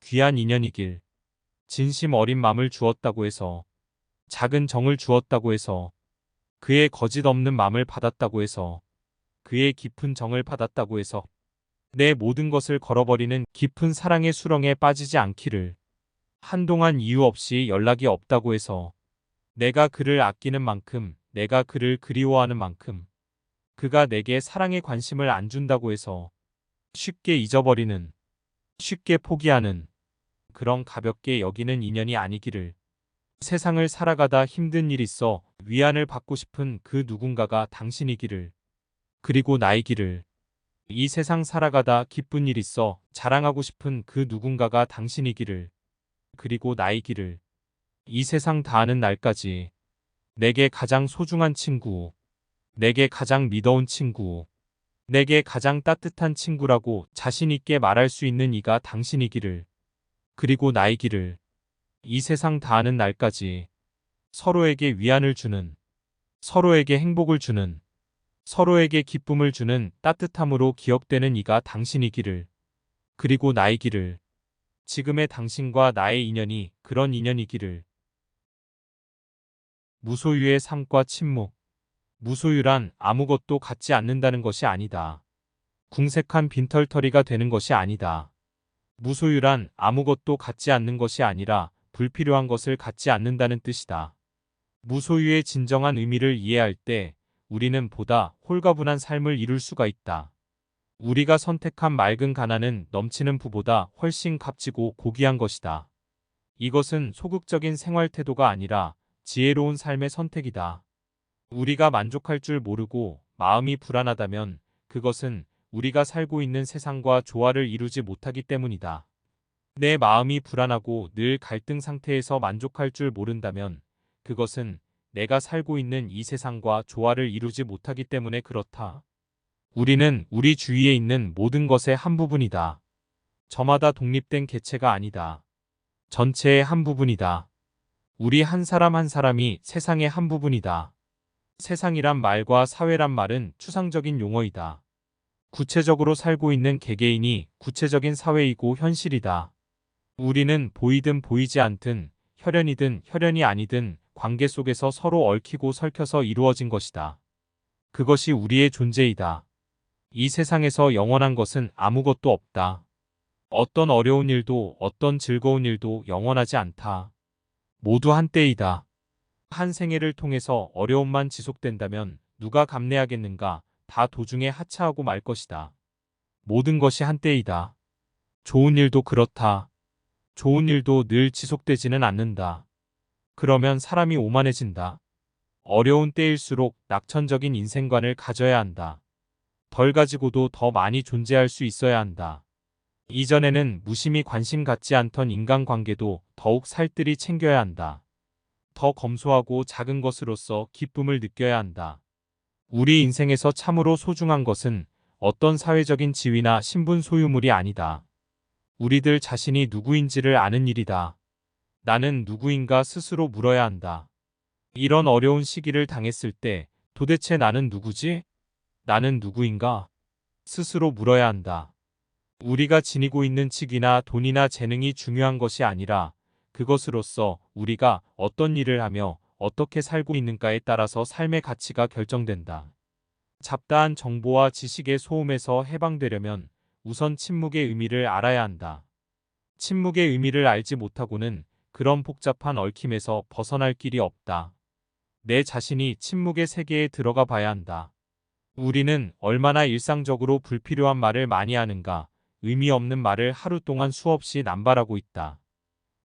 귀한 인연이길. 진심 어린 맘을 주었다고 해서, 작은 정을 주었다고 해서, 그의 거짓 없는 맘을 받았다고 해서, 그의 깊은 정을 받았다고 해서 내 모든 것을 걸어버리는 깊은 사랑의 수렁에 빠지지 않기를. 한동안 이유 없이 연락이 없다고 해서 내가 그를 아끼는 만큼, 내가 그를 그리워하는 만큼, 그가 내게 사랑의 관심을 안 준다고 해서 쉽게 잊어버리는, 쉽게 포기하는, 그런 가볍게 여기는 인연이 아니기를. 세상을 살아가다 힘든 일 있어 위안을 받고 싶은 그 누군가가 당신이기를. 그리고 나이기를. 이 세상 살아가다 기쁜 일 있어 자랑하고 싶은 그 누군가가 당신이기를. 그리고 나이기를. 이 세상 다 아는 날까지 내게 가장 소중한 친구, 내게 가장 믿어온 친구, 내게 가장 따뜻한 친구라고 자신 있게 말할 수 있는 이가 당신이기를. 그리고 나이기를. 이 세상 다 아는 날까지 서로에게 위안을 주는, 서로에게 행복을 주는, 서로에게 기쁨을 주는 따뜻함으로 기억되는 이가 당신이기를. 그리고 나이기를. 지금의 당신과 나의 인연이 그런 인연이기를. 무소유의 삶과 침묵. 무소유란 아무것도 갖지 않는다는 것이 아니다. 궁색한 빈털터리가 되는 것이 아니다. 무소유란 아무것도 갖지 않는 것이 아니라 불필요한 것을 갖지 않는다는 뜻이다. 무소유의 진정한 의미를 이해할 때 우리는 보다 홀가분한 삶을 이룰 수가 있다. 우리가 선택한 맑은 가난은 넘치는 부보다 훨씬 값지고 고귀한 것이다. 이것은 소극적인 생활 태도가 아니라 지혜로운 삶의 선택이다. 우리가 만족할 줄 모르고 마음이 불안하다면 그것은 우리가 살고 있는 세상과 조화를 이루지 못하기 때문이다. 내 마음이 불안하고 늘 갈등 상태에서 만족할 줄 모른다면 그것은 내가 살고 있는 이 세상과 조화를 이루지 못하기 때문에 그렇다. 우리는 우리 주위에 있는 모든 것의 한 부분이다. 저마다 독립된 개체가 아니다. 전체의 한 부분이다. 우리 한 사람 한 사람이 세상의 한 부분이다. 세상이란 말과 사회란 말은 추상적인 용어이다. 구체적으로 살고 있는 개개인이 구체적인 사회이고 현실이다. 우리는 보이든 보이지 않든, 혈연이든 혈연이 아니든 관계 속에서 서로 얽히고 설켜서 이루어진 것이다. 그것이 우리의 존재이다. 이 세상에서 영원한 것은 아무것도 없다. 어떤 어려운 일도 어떤 즐거운 일도 영원하지 않다. 모두 한때이다. 한 생애를 통해서 어려움만 지속된다면 누가 감내하겠는가? 다 도중에 하차하고 말 것이다. 모든 것이 한때이다. 좋은 일도 그렇다. 좋은 일도 늘 지속되지는 않는다. 그러면 사람이 오만해진다. 어려운 때일수록 낙천적인 인생관을 가져야 한다. 덜 가지고도 더 많이 존재할 수 있어야 한다. 이전에는 무심히 관심 갖지 않던 인간관계도 더욱 살뜰히 챙겨야 한다. 더 검소하고 작은 것으로서 기쁨을 느껴야 한다. 우리 인생에서 참으로 소중한 것은 어떤 사회적인 지위나 신분 소유물이 아니다. 우리들 자신이 누구인지를 아는 일이다. 나는 누구인가 스스로 물어야 한다. 이런 어려운 시기를 당했을 때 도대체 나는 누구지? 나는 누구인가? 스스로 물어야 한다. 우리가 지니고 있는 직위나 돈이나 재능이 중요한 것이 아니라 그것으로서 우리가 어떤 일을 하며 어떻게 살고 있는가에 따라서 삶의 가치가 결정된다. 잡다한 정보와 지식의 소음에서 해방되려면 우선 침묵의 의미를 알아야 한다. 침묵의 의미를 알지 못하고는 그런 복잡한 얽힘에서 벗어날 길이 없다. 내 자신이 침묵의 세계에 들어가 봐야 한다. 우리는 얼마나 일상적으로 불필요한 말을 많이 하는가, 의미 없는 말을 하루 동안 수없이 남발하고 있다.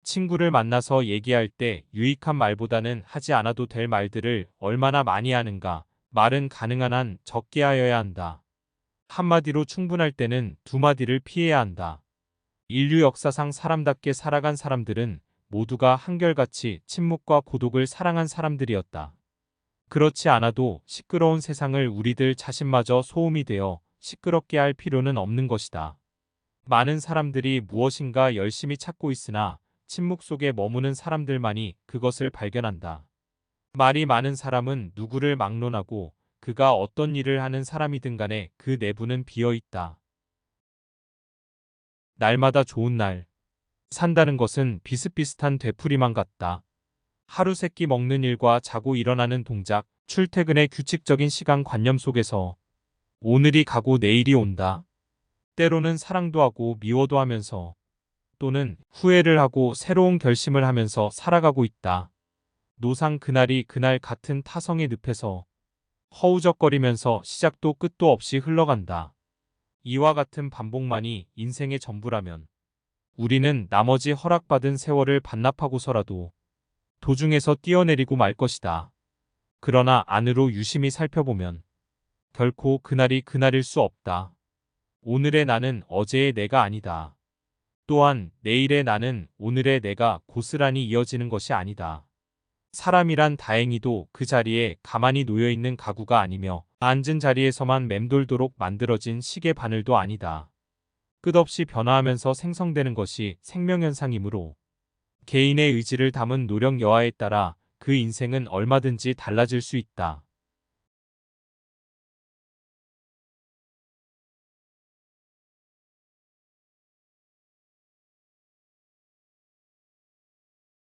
친구를 만나서 얘기할 때 유익한 말보다는 하지 않아도 될 말들을 얼마나 많이 하는가, 말은 가능한 한 적게 하여야 한다. 한마디로 충분할 때는 두 마디를 피해야 한다. 인류 역사상 사람답게 살아간 사람들은 모두가 한결같이 침묵과 고독을 사랑한 사람들이었다. 그렇지 않아도 시끄러운 세상을 우리들 자신마저 소음이 되어 시끄럽게 할 필요는 없는 것이다. 많은 사람들이 무엇인가 열심히 찾고 있으나 침묵 속에 머무는 사람들만이 그것을 발견한다. 말이 많은 사람은 누구를 막론하고 그가 어떤 일을 하는 사람이든 간에 그 내부는 비어 있다. 날마다 좋은 날. 산다는 것은 비슷비슷한 되풀이만 같다. 하루 세끼 먹는 일과 자고 일어나는 동작, 출퇴근의 규칙적인 시간 관념 속에서 오늘이 가고 내일이 온다. 때로는 사랑도 하고 미워도 하면서 또는 후회를 하고 새로운 결심을 하면서 살아가고 있다. 노상 그날이 그날 같은 타성의 늪에서 허우적거리면서 시작도 끝도 없이 흘러간다. 이와 같은 반복만이 인생의 전부라면 우리는 나머지 허락받은 세월을 반납하고서라도 도중에서 뛰어내리고 말 것이다. 그러나 안으로 유심히 살펴보면 결코 그날이 그날일 수 없다. 오늘의 나는 어제의 내가 아니다. 또한 내일의 나는 오늘의 내가 고스란히 이어지는 것이 아니다. 사람이란 다행히도 그 자리에 가만히 놓여있는 가구가 아니며 앉은 자리에서만 맴돌도록 만들어진 시계 바늘도 아니다. 끝없이 변화하면서 생성되는 것이 생명현상이므로 개인의 의지를 담은 노력 여하에 따라 그 인생은 얼마든지 달라질 수 있다.